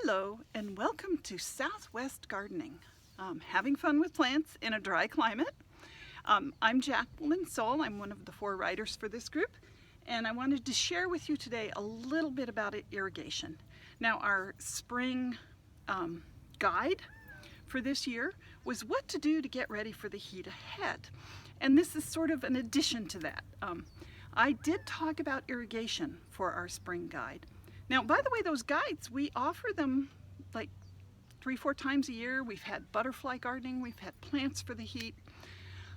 Hello and welcome to Southwest Gardening. Having fun with plants in a dry climate. I'm Jacqueline Soul. I'm one of the 4 writers for this group, and I wanted to share with you today a little bit about irrigation. Now, our spring guide for this year was what to do to get ready for the heat ahead, and this is sort of an addition to that. I did talk about irrigation for our spring guide. Now, by the way, those guides, we offer them like 3-4 times a year. We've had butterfly gardening, we've had plants for the heat.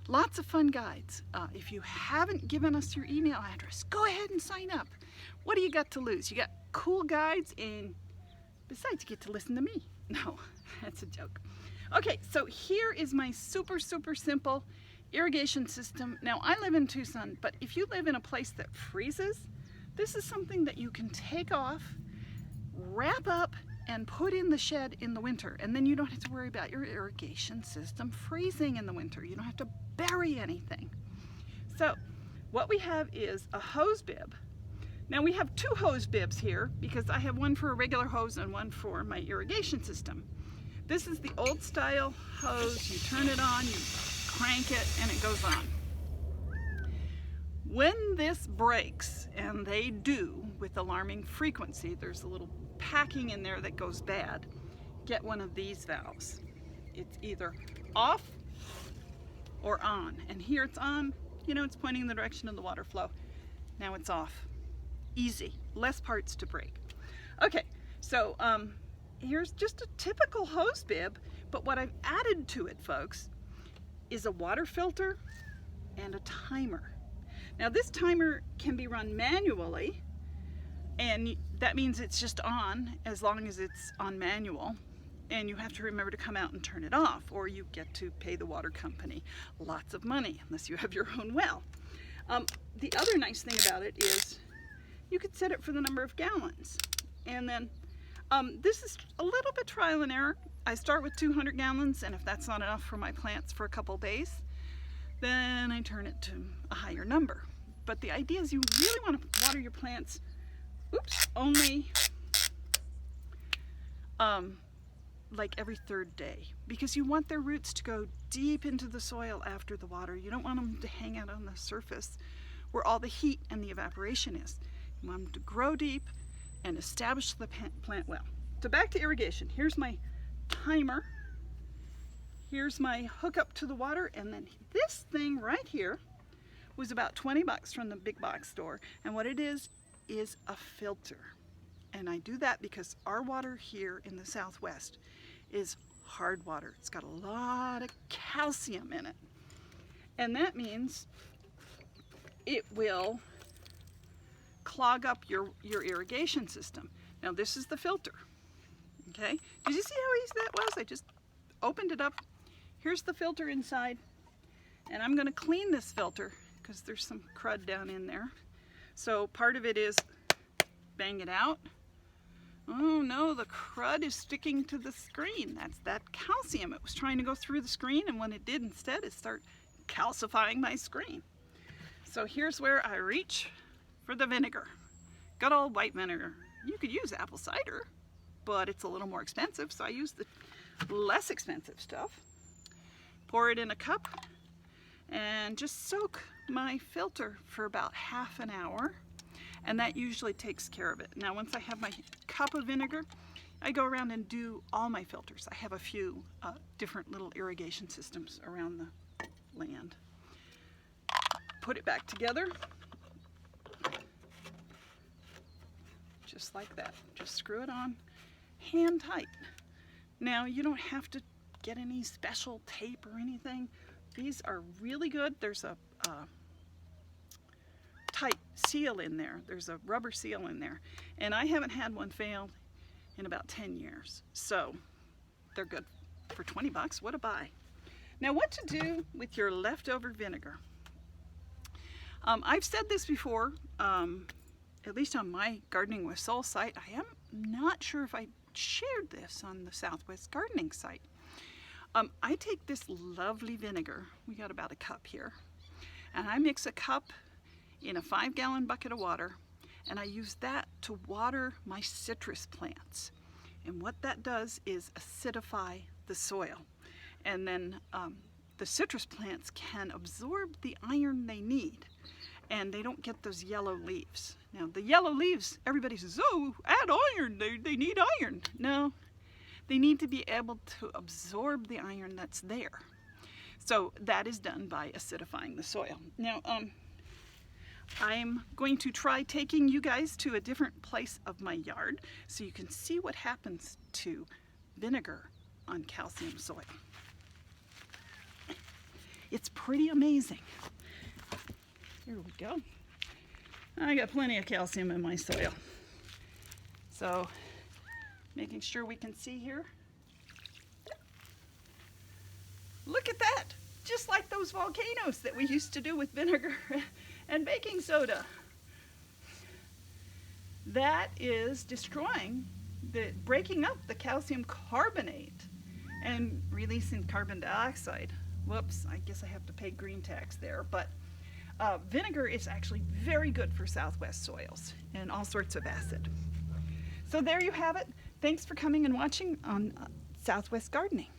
Lots of fun guides. If you haven't given us your email address, go ahead and sign up. What do you got to lose? You got cool guides, and besides, you get to listen to me. No, that's a joke. Okay, so here is my super simple irrigation system. Now, I live in Tucson, but if you live in a place that freezes, this is something that you can take off, wrap up, and put in the shed in the winter. And then you don't have to worry about your irrigation system freezing in the winter. You don't have to bury anything. So what we have is a hose bib. Now we have 2 hose bibs here because I have one for a regular hose and one for my irrigation system. This is the old style hose. You turn it on, you crank it, and it goes on. When this breaks, and they do with alarming frequency, there's a little packing in there that goes bad, get one of these valves. It's either off or on. And here it's on, you know, it's pointing in the direction of the water flow. Now it's off. Easy, less parts to break. Okay, so here's just a typical hose bib, but what I've added to it, folks, is a water filter and a timer. Now this timer can be run manually, and that means it's just on as long as it's on manual, and you have to remember to come out and turn it off, or you get to pay the water company lots of money unless you have your own well. The other nice thing about it is you could set it for the number of gallons, and then this is a little bit trial and error. I start with 200 gallons, and if that's not enough for my plants for a couple days, then I turn it to a higher number. But the idea is you really want to water your plants, only like every 3rd day, because you want their roots to go deep into the soil after the water. You don't want them to hang out on the surface where all the heat and the evaporation is. You want them to grow deep and establish the plant well. So back to irrigation. Here's my timer. Here's my hookup to the water, and then this thing right here was about 20 bucks from the big box store, and what it is a filter. And I do that because our water here in the Southwest is hard water. It's got a lot of calcium in it, and that means it will clog up your irrigation system. Now this is the filter. Okay, did you see how easy that was? I just opened it up. Here's the filter inside, and I'm going to clean this filter because there's some crud down in there. So part of it is bang it out. Oh no, the crud is sticking to the screen. That's that calcium. It was trying to go through the screen, and when it did instead, it started calcifying my screen. So here's where I reach for the vinegar. Good old white vinegar. You could use apple cider, but it's a little more expensive, so I use the less expensive stuff. Pour it in a cup and just soak my filter for about half an hour, and that usually takes care of it. Now once I have my cup of vinegar, I go around and do all my filters. I have a few different little irrigation systems around the land. Put it back together just like that. Just screw it on hand tight. Now you don't have to get any special tape or anything. These are really good. There's a tight seal in there. There's a rubber seal in there, and I haven't had one fail in about 10 years. So they're good for 20 bucks. What a buy. Now what to do with your leftover vinegar. I've said this before, at least on my Gardening with Soul site. I am not sure if I shared this on the Southwest Gardening site. I take this lovely vinegar, we got about a cup here, and I mix a cup in a 5-gallon bucket of water, and I use that to water my citrus plants. And what that does is acidify the soil. And then the citrus plants can absorb the iron they need, and they don't get those yellow leaves. Now, the yellow leaves, everybody says, oh, add iron, they need iron. No, they need to be able to absorb the iron that's there. So that is done by acidifying the soil. Now, I'm going to try taking you guys to a different place of my yard so you can see what happens to vinegar on calcium soil. It's pretty amazing. Here we go. I got plenty of calcium in my soil. So, making sure we can see here. Look at that! Just like those volcanoes that we used to do with vinegar and baking soda. That is breaking up the calcium carbonate and releasing carbon dioxide. Whoops, I guess I have to pay green tax there, but vinegar is actually very good for Southwest soils and all sorts of acid. So there you have it. Thanks for coming and watching on Southwest Gardening.